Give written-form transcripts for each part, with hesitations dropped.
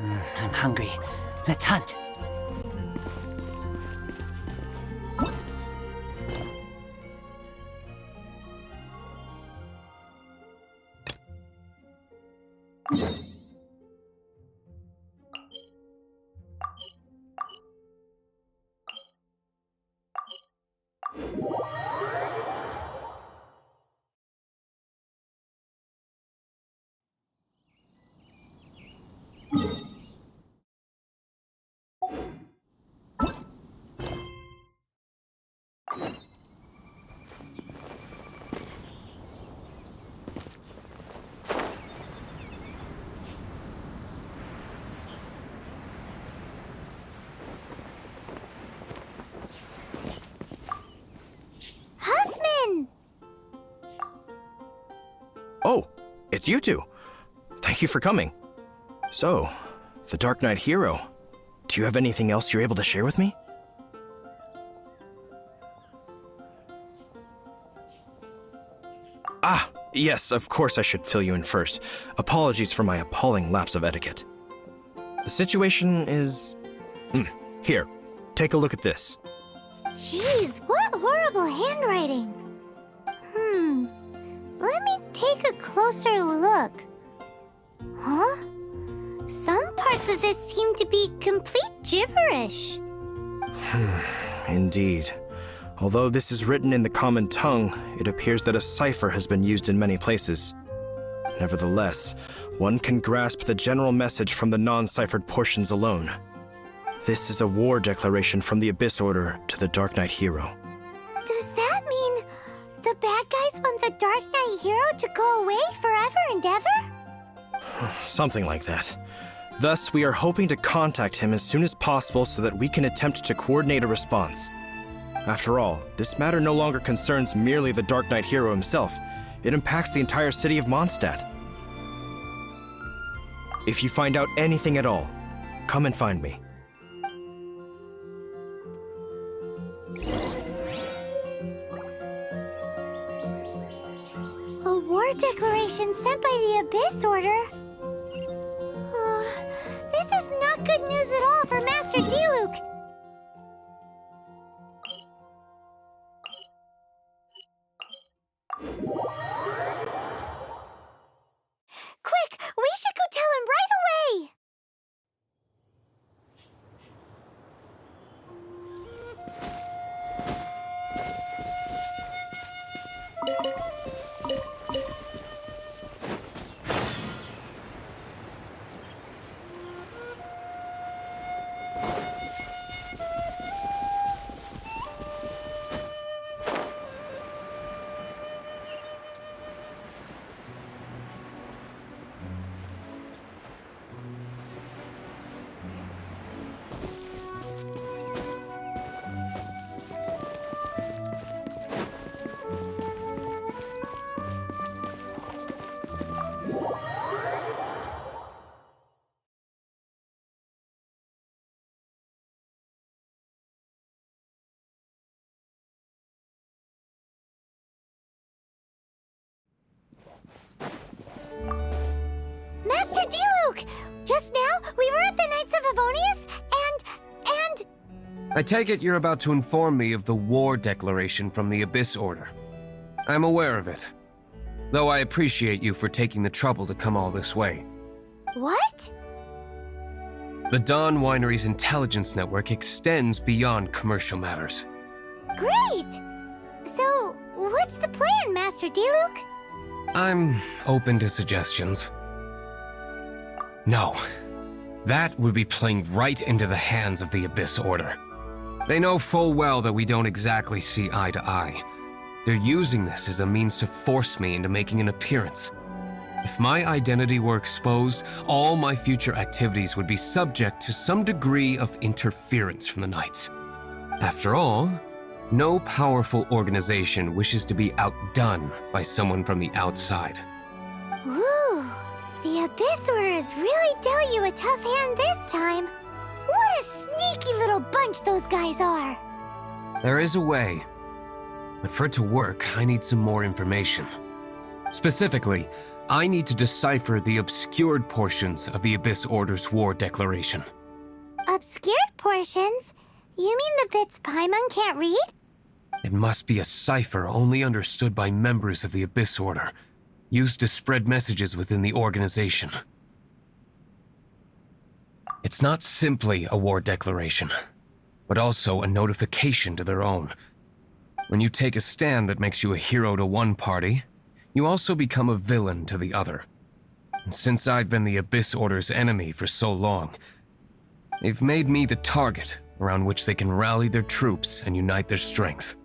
I'm hungry. Let's hunt. Oh, it's you two. Thank you for coming. So, the Dark Knight hero. Do you have anything else you're able to share with me? Ah, yes, of course I should fill you in first. Apologies for my appalling lapse of etiquette. The situation is... Here, take a look at this. Jeez, what horrible handwriting. Let me take a closer look. Huh? Some parts of this seem to be complete gibberish. Indeed. Although this is written in the common tongue, it appears that a cipher has been used in many places. Nevertheless, one can grasp the general message from the non-ciphered portions alone. This is a war declaration from the Abyss Order to the Dark Knight hero. Does that mean the bad guys want the Dark Knight hero to go away forever and ever? Something like that. Thus, we are hoping to contact him as soon as possible so that we can attempt to coordinate a response. After all, this matter no longer concerns merely the Dark Knight hero himself. It impacts the entire city of Mondstadt. If you find out anything at all, come and find me. A war declaration sent by the Abyss Order? This is not good news at all for Master Diluc. Quick, we should go tell him right away! Master Diluc! Just now, we were at the Knights of Avonius, and... I take it you're about to inform me of the war declaration from the Abyss Order. I'm aware of it, though I appreciate you for taking the trouble to come all this way. What? The Dawn Winery's intelligence network extends beyond commercial matters. Great! So, what's the plan, Master Diluc? I'm open to suggestions. No. That would be playing right into the hands of the Abyss Order. They know full well that we don't exactly see eye to eye. They're using this as a means to force me into making an appearance. If my identity were exposed, all my future activities would be subject to some degree of interference from the Knights. After all, no powerful organization wishes to be outdone by someone from the outside. Woo! The Abyss Order has really dealt you a tough hand this time. What a sneaky little bunch those guys are! There is a way, but for it to work, I need some more information. Specifically, I need to decipher the obscured portions of the Abyss Order's war declaration. Obscured portions? You mean the bits Paimon can't read? It must be a cipher only understood by members of the Abyss Order, used to spread messages within the organization. It's not simply a war declaration, but also a notification to their own. When you take a stand that makes you a hero to one party, you also become a villain to the other. And since I've been the Abyss Order's enemy for so long, they've made me the target around which they can rally their troops and unite their strength.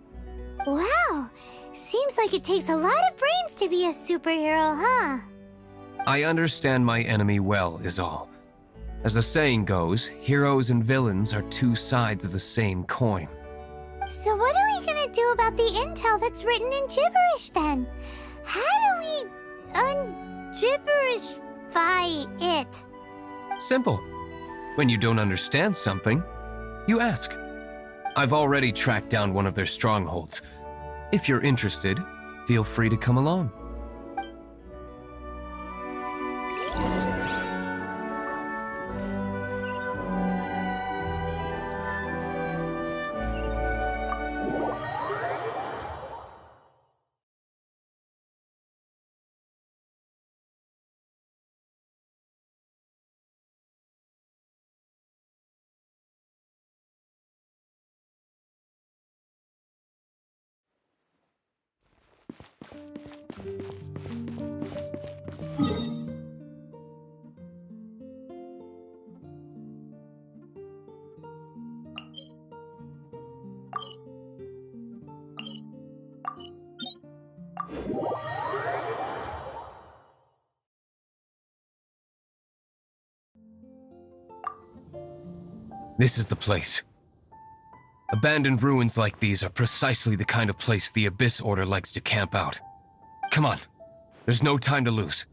Wow, seems like it takes a lot of brains to be a superhero, huh? I understand my enemy well, is all. As the saying goes, heroes and villains are two sides of the same coin. So what are we gonna do about the intel that's written in gibberish then? How do we un-gibberishify it? Simple. When you don't understand something, you ask. I've already tracked down one of their strongholds. If you're interested, feel free to come along. This is the place. Abandoned ruins like these are precisely the kind of place the Abyss Order likes to camp out. Come on, there's no time to lose.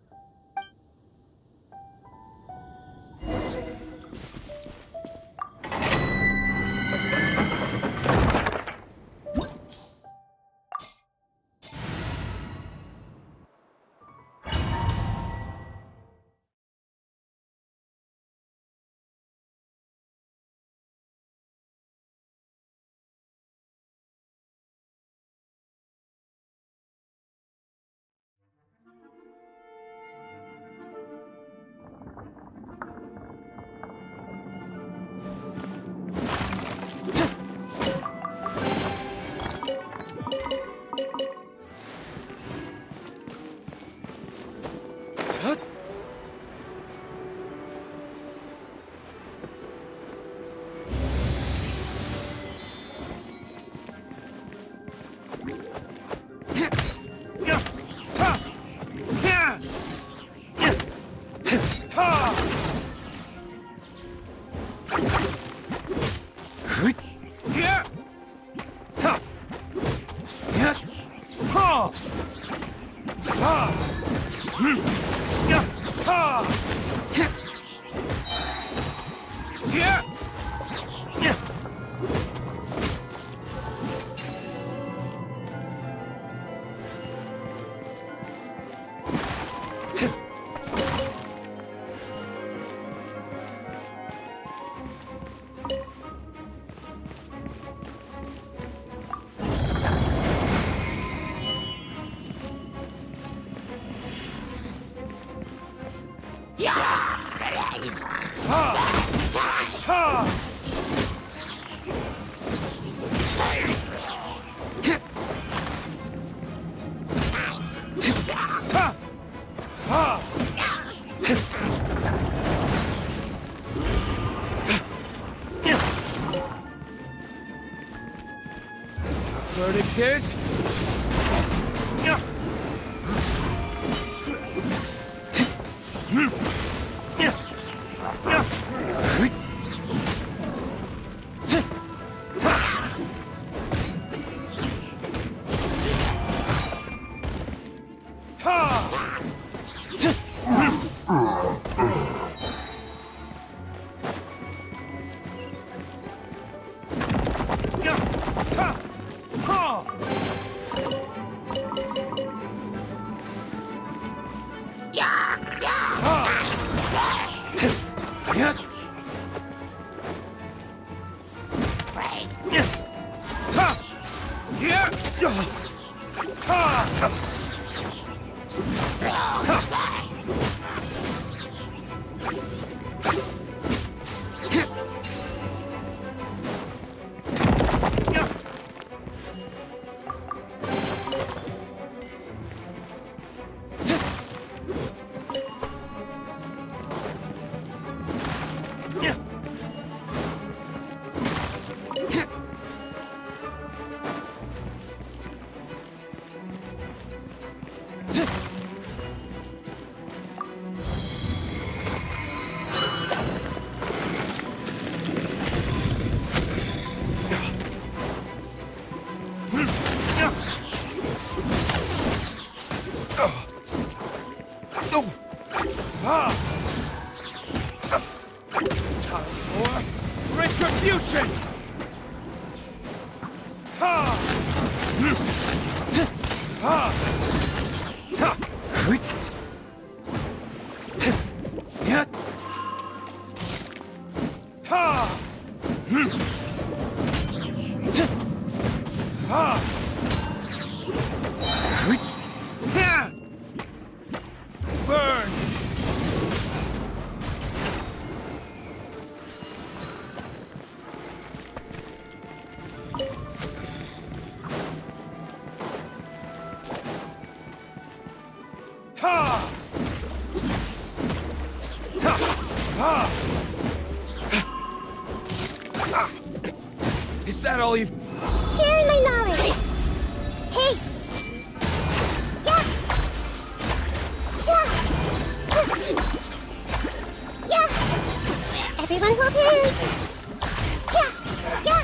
Verdict is... Time for retribution! Burn! Is that all you've... Sharing my knowledge. Hey! Yeah! Yeah! Yeah! Everyone hold hands! Yeah! Yeah!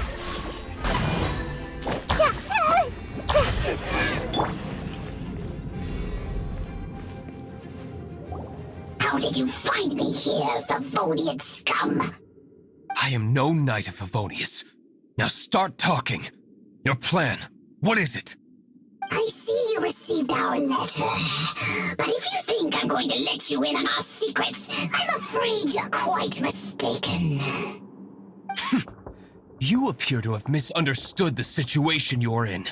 How did you find me here, Favonian scum? I am no knight of Favonius. Now start talking. Your plan, what is it? I see you received our letter. But if you think I'm going to let you in on our secrets, I'm afraid you're quite mistaken. You appear to have misunderstood the situation you're in.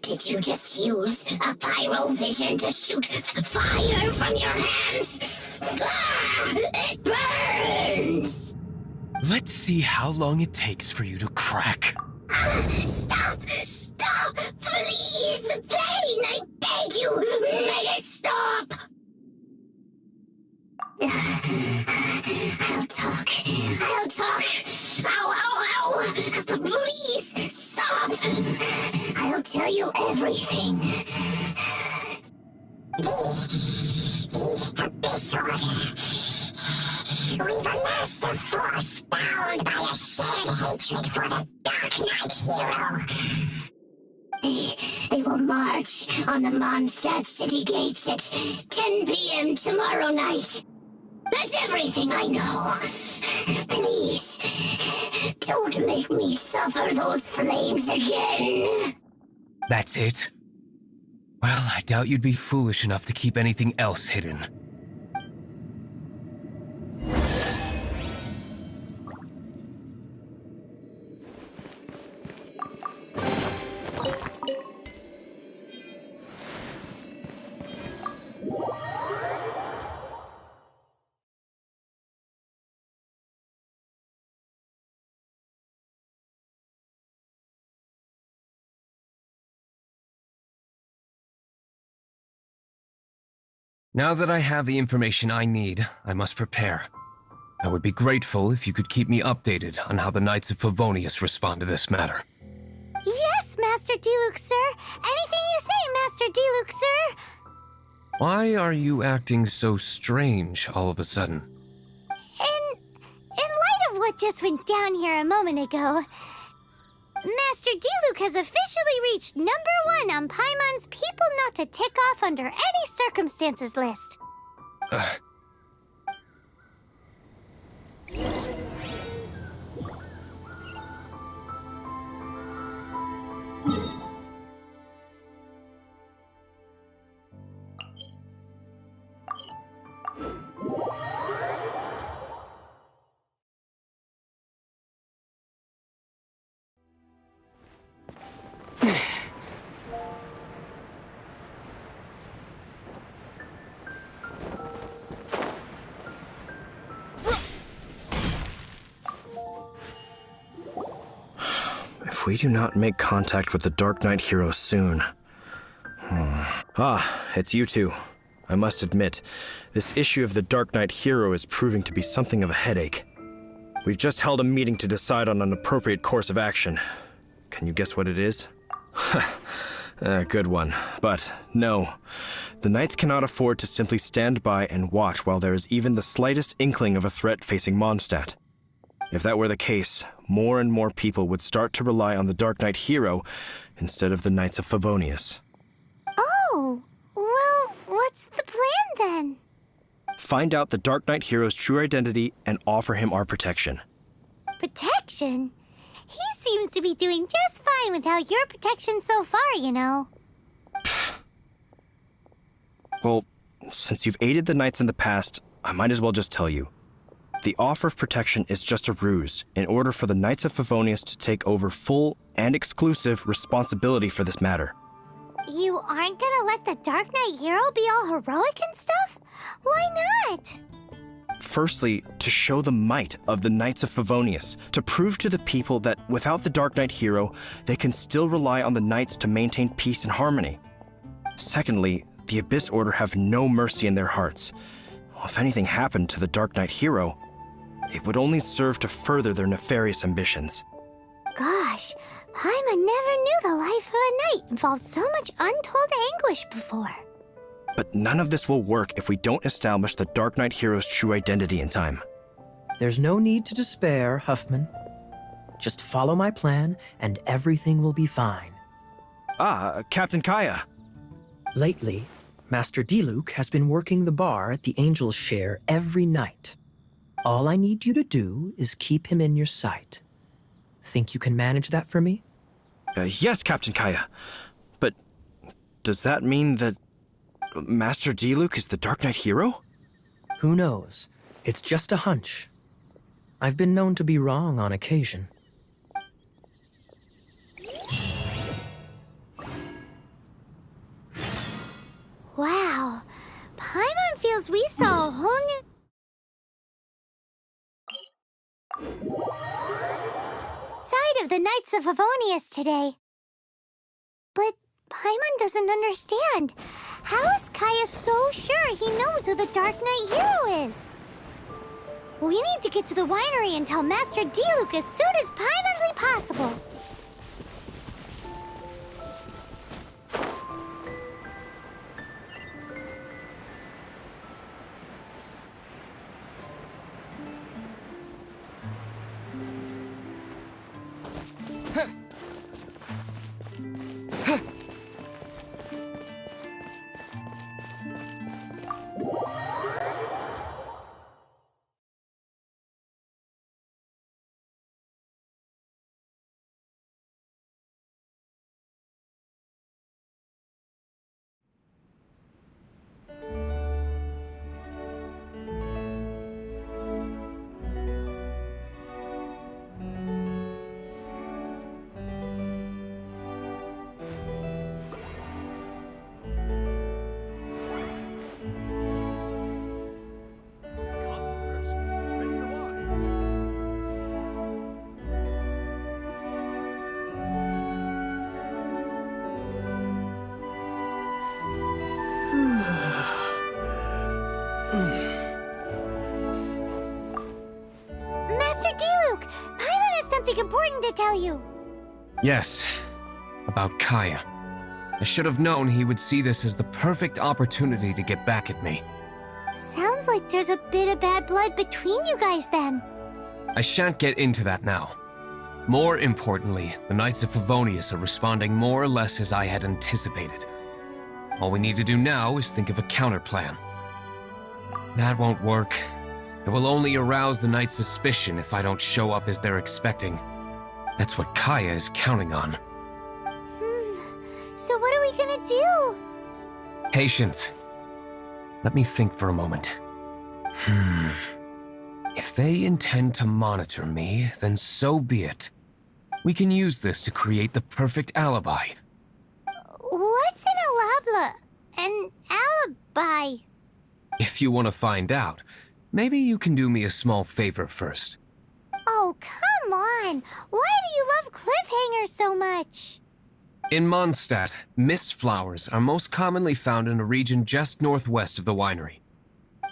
Did you just use a pyrovision to shoot fire from your hands? Ah, it burns! Let's see how long it takes for you to crack. Stop! Stop! Please! Pain! I beg you! Make it stop! I'll talk. I'll talk. Ow, ow, ow! Please, stop! I'll tell you everything. The Abyss Order. We've amassed a force bound by a shared hatred for the Dark Knight hero. They will march on the Mondstadt city gates at 10 p.m. tomorrow night. That's everything I know. Please, don't make me suffer those flames again. That's it? Well, I doubt you'd be foolish enough to keep anything else hidden. Now that I have the information I need, I must prepare. I would be grateful if you could keep me updated on how the Knights of Favonius respond to this matter. Yes, Master Diluc, sir! Anything you say, Master Diluc, sir! Why are you acting so strange all of a sudden? In light of what just went down here a moment ago, Master Diluc has officially reached #1 on Paimon's People Not to Tick Off Under Any Circumstances list. If we do not make contact with the Dark Knight hero soon... it's you two. I must admit, this issue of the Dark Knight hero is proving to be something of a headache. We've just held a meeting to decide on an appropriate course of action. Can you guess what it is? Good one. But no, the Knights cannot afford to simply stand by and watch while there is even the slightest inkling of a threat facing Mondstadt. If that were the case, more and more people would start to rely on the Dark Knight hero instead of the Knights of Favonius. Oh, well, what's the plan then? Find out the Dark Knight hero's true identity and offer him our protection. Protection? He seems to be doing just fine without your protection so far, you know. Well, since you've aided the Knights in the past, I might as well just tell you. The offer of protection is just a ruse in order for the Knights of Favonius to take over full and exclusive responsibility for this matter. You aren't gonna let the Dark Knight hero be all heroic and stuff? Why not? Firstly, to show the might of the Knights of Favonius, to prove to the people that without the Dark Knight hero, they can still rely on the Knights to maintain peace and harmony. Secondly, the Abyss Order have no mercy in their hearts. If anything happened to the Dark Knight hero, it would only serve to further their nefarious ambitions. Gosh, Paimon never knew the life of a knight involved so much untold anguish before. But none of this will work if we don't establish the Dark Knight hero's true identity in time. There's no need to despair, Huffman. Just follow my plan, and everything will be fine. Captain Kaya. Lately, Master Diluc has been working the bar at the Angel's Share every night. All I need you to do is keep him in your sight. Think you can manage that for me? Yes, Captain Kaya. But does that mean that Master Diluc is the Dark Knight hero? Who knows? It's just a hunch. I've been known to be wrong on occasion. Wow, Paimon feels we saw a whole new side of the Knights of Favonius today. But Paimon doesn't understand. How is Kaya so sure he knows who the Dark Knight hero is? We need to get to the winery and tell Master Diluc as soon as Paimonly possible. Master Diluc, Paimon has something important to tell you. Yes, about Kaya. I should have known he would see this as the perfect opportunity to get back at me. Sounds like there's a bit of bad blood between you guys then. I shan't get into that now. More importantly, the Knights of Favonius are responding more or less as I had anticipated. All we need to do now is think of a counterplan. That won't work. It will only arouse the Knights' suspicion if I don't show up as they're expecting. That's what Kaya is counting on. So what are we gonna do? Patience. Let me think for a moment. If they intend to monitor me, then so be it. We can use this to create the perfect alibi. What's an alibi? If you want to find out, maybe you can do me a small favor first. Oh, come come on! Why do you love cliffhangers so much? In Mondstadt, mist flowers are most commonly found in a region just northwest of the winery.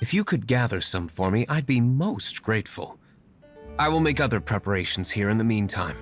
If you could gather some for me, I'd be most grateful. I will make other preparations here in the meantime.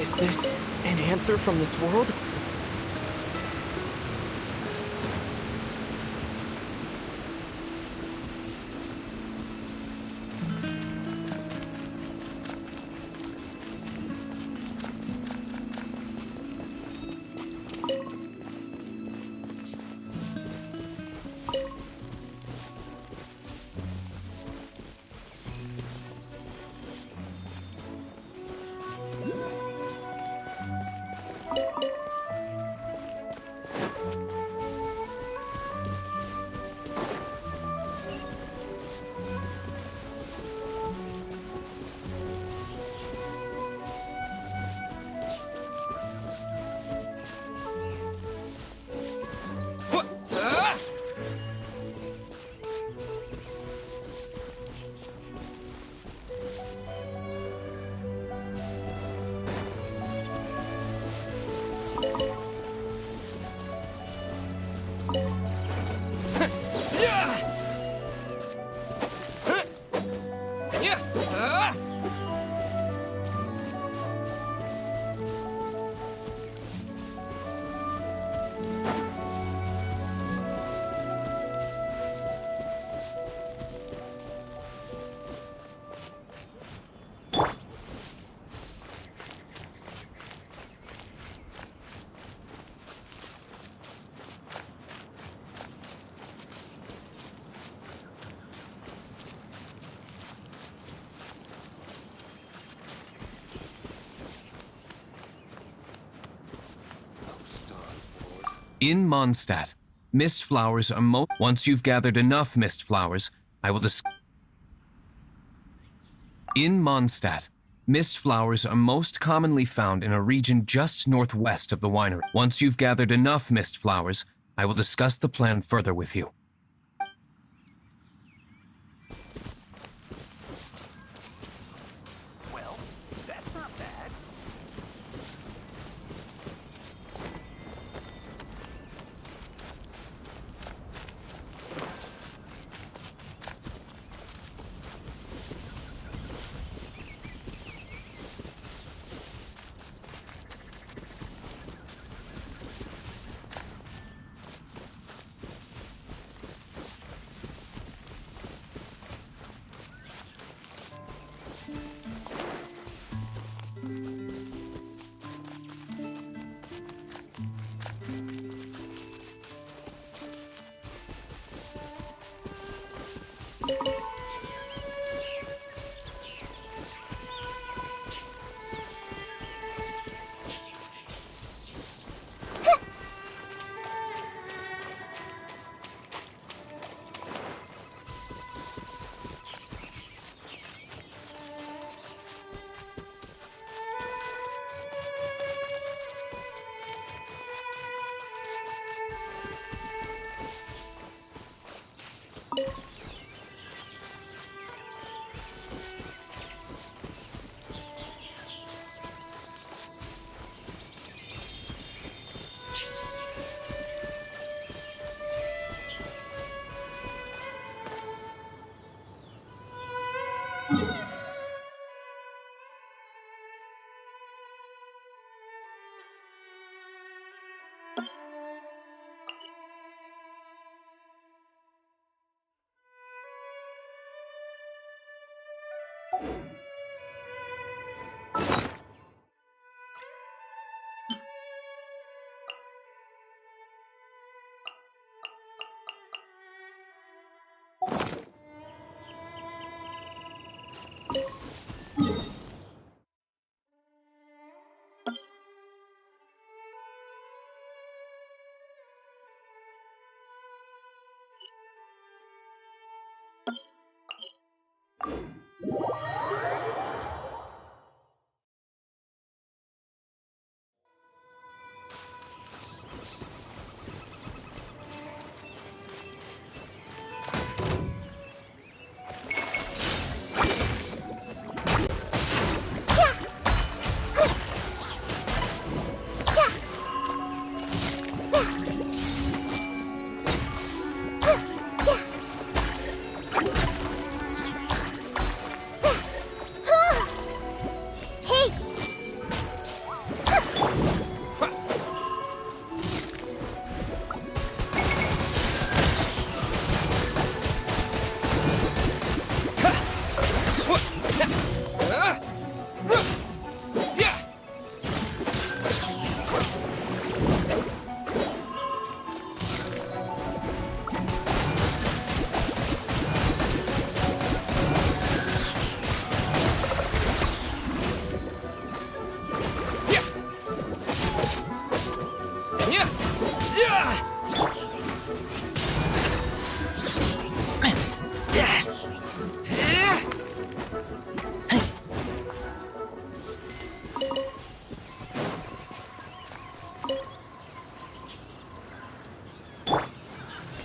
Is this an answer from this world? In Mondstadt, mist flowers are Once you've gathered enough mist flowers, I will In Mondstadt, mist flowers are most commonly found in a region just northwest of the winery. Once you've gathered enough mist flowers, I will discuss the plan further with you. Well, that's not bad.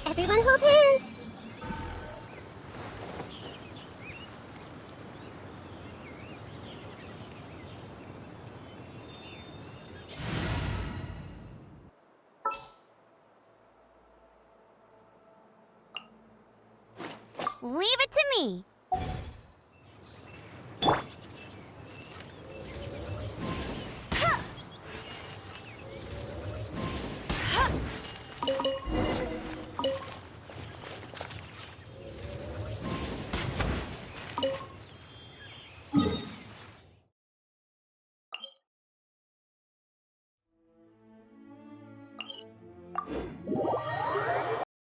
Everyone hold hands! Leave it to me!